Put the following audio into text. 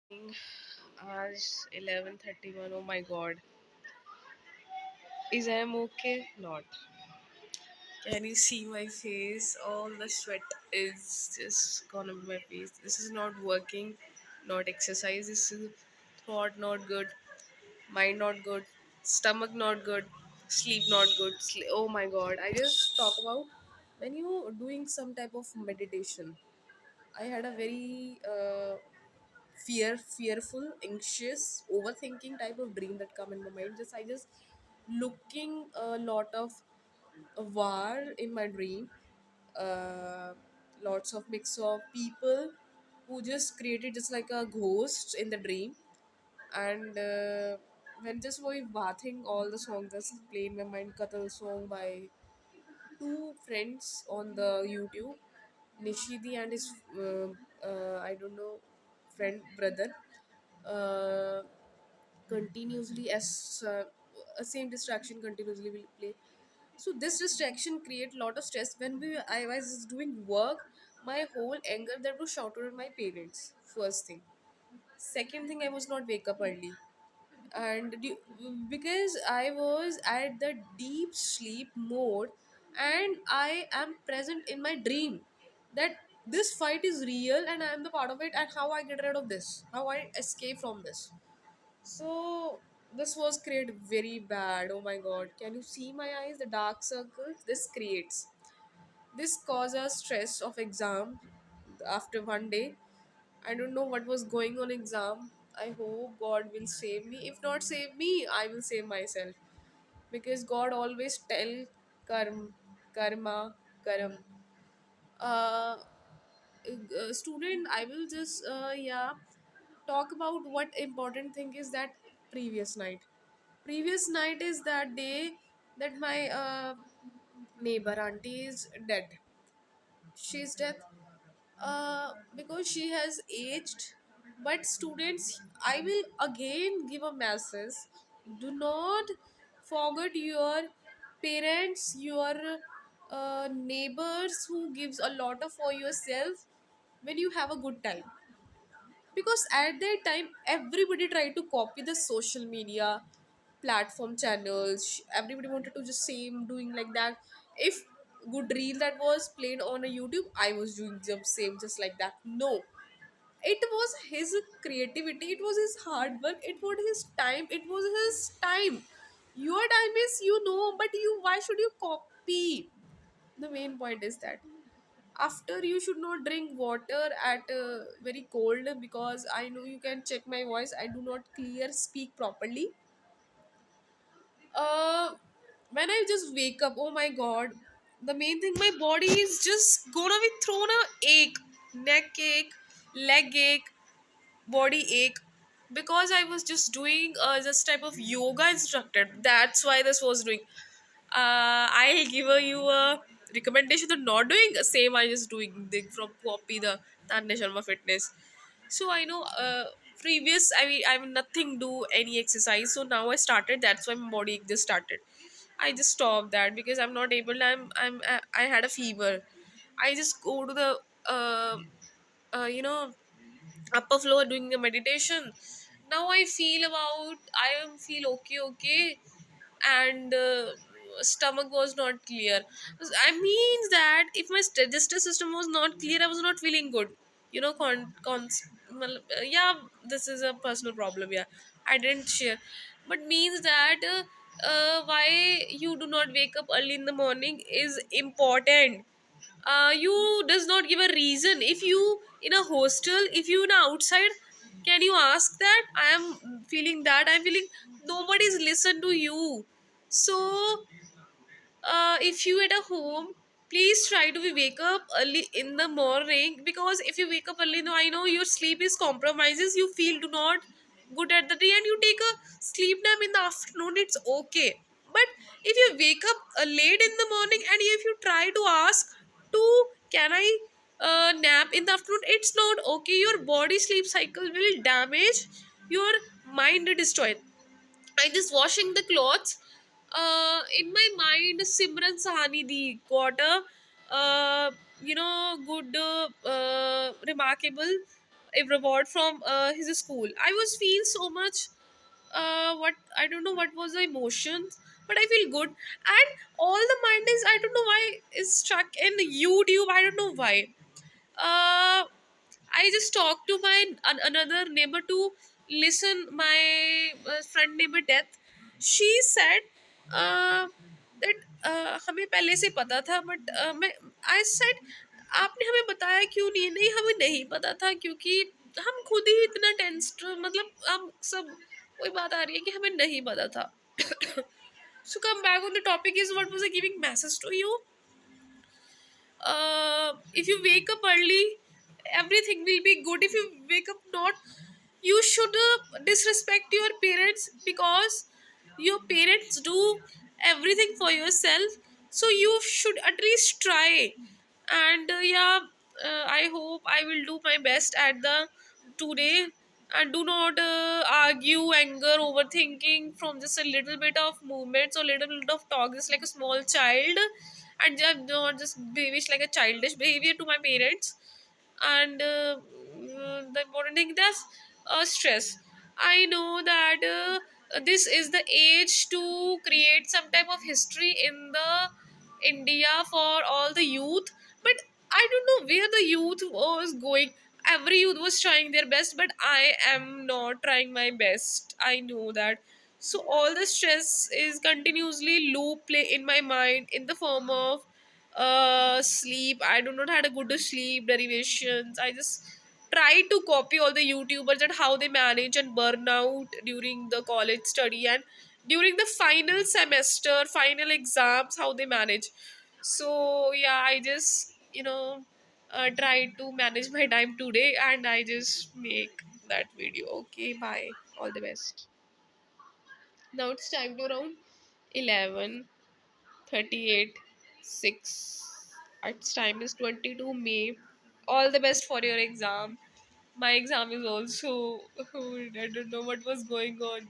आज 11:31. Oh my god. Is I am okay? Not. Can you see my face? All the sweat is just gone up my face. This is not working. Not exercise. This is thought not good. Mind not good. Stomach not good. Sleep not good. Oh my god. I just talk about when you doing some type of meditation. I had a very fearful, anxious, overthinking type of dream that come in my mind. Just I just looking a lot of war in my dream. Uh, Lots of mix of people who just created just like a ghost in the dream. And when just we bathing, all the songs just play in my mind. Katal song by two friends on the YouTube, Nishidi and his I don't know friend brother, uh, continuously as same distraction continuously will play. So this distraction create lot of stress. When I was doing work, my whole anger that was shouted at my parents. First thing. Second thing, I was not wake up early, and because I was at the deep sleep mode, and I am present in my dream that this fight is real and I am the part of it, and how I get rid of this, how I escape from this. So this was create very bad. Oh my god, can you see my eyes, the dark circles this creates? This causes stress of exam after one day. I don't know what was going on exam. I hope God will save me. If not save me, I will save myself. Because God always tell karma, karam. Uh, Student, I will just talk about what important thing is that previous night. Previous night is that day that my neighbor auntie is dead. She's dead because she has aged. But students, I will again give a message: do not forget your parents, your neighbors who gives a lot of for yourself when you have a good time. Because at that time everybody tried to copy the social media platform channels. Everybody wanted to just same doing like that. If good reel that was played on a YouTube, I was doing the same just like that. No, it was his creativity, it was his hard work, it was his time, it was his time. Your time is, but you, why should you copy? The main point is that after, you should not drink water at very cold, because I know you can check my voice, I do not clear speak properly. uh when I just wake up, oh my god, the main thing, my body is just gonna be thrown a ache, neck ache, leg ache, body ache, because I was just doing this type of yoga instructor. That's why this was doing. I'll give you a recommendation of not doing the same. I just doing the from copy the Tanya Sharma fitness. So I know previous, I mean nothing do any exercise. So now I started. That's why my body just started. I just stopped that because I'm not able. I had a fever. I just go to the you know upper floor doing the meditation. Now I feel about, I am feel okay, and stomach was not clear. I means that if my digestive system was not clear, I was not feeling good. Yeah, this is a personal problem. Yeah, I didn't share, but means that why you do not wake up early in the morning is important. You does not give a reason. If you in a hostel, if you in a outside, can you ask that I am feeling that I'm feeling, nobody's listen to you. So if you at a home, please try to be wake up early in the morning, because if you wake up early, no, I know your sleep is compromises, you feel do not good at the day, and you take a sleep nap in the afternoon, it's okay. But if you wake up late in the morning, and if you try to ask to, can I nap in the afternoon, it's not okay. Your body sleep cycle will damage, your mind destroyed. I just washing the clothes. In my mind, Simran Sahani the got a good, remarkable a reward from his school, I was feel so much, what I don't know what was the emotions, but I feel good. And all the mind is, I don't know why, is stuck in YouTube. I don't know why. uh I just talked to my another neighbor to listen my friend neighbor death. She said uh, that हमें पहले से पता था, but मैं I said आपने हमें बताया क्यों नहीं? नहीं, हमें नहीं पता था क्योंकि हम खुद ही इतना टेंस्ड, मतलब हम सब, कोई बात आ रही है कि हमें नहीं पता था. So come back on the topic is what was I giving message to you? If you wake up early, everything will be good. If you wake up not, you should disrespect your parents, because your parents do everything for yourself, so you should at least try. And yeah, I hope I will do my best at the today. And do not argue, anger, overthinking from just a little bit of movements or little bit of talk, just like a small child. And just not just behave like a childish behavior to my parents. And the important thing, that's stress. I know that this is the age to create some type of history in the India for all the youth, but I don't know where the youth was going. Every youth was trying their best, but I am not trying my best, I know that. So all the stress is continuously loop play in my mind in the form of sleep. I do not had a good sleep derivations. I just try to copy all the YouTubers and how they manage and burn out during the college study and during the final semester, final exams, how they manage. So yeah, I just try to manage my time today, and I just make that video. Okay, bye. All the best. Now it's time to around 11:38, 6. Its time is 22 May. All the best for your exam. My exam is also I don't know what was going on.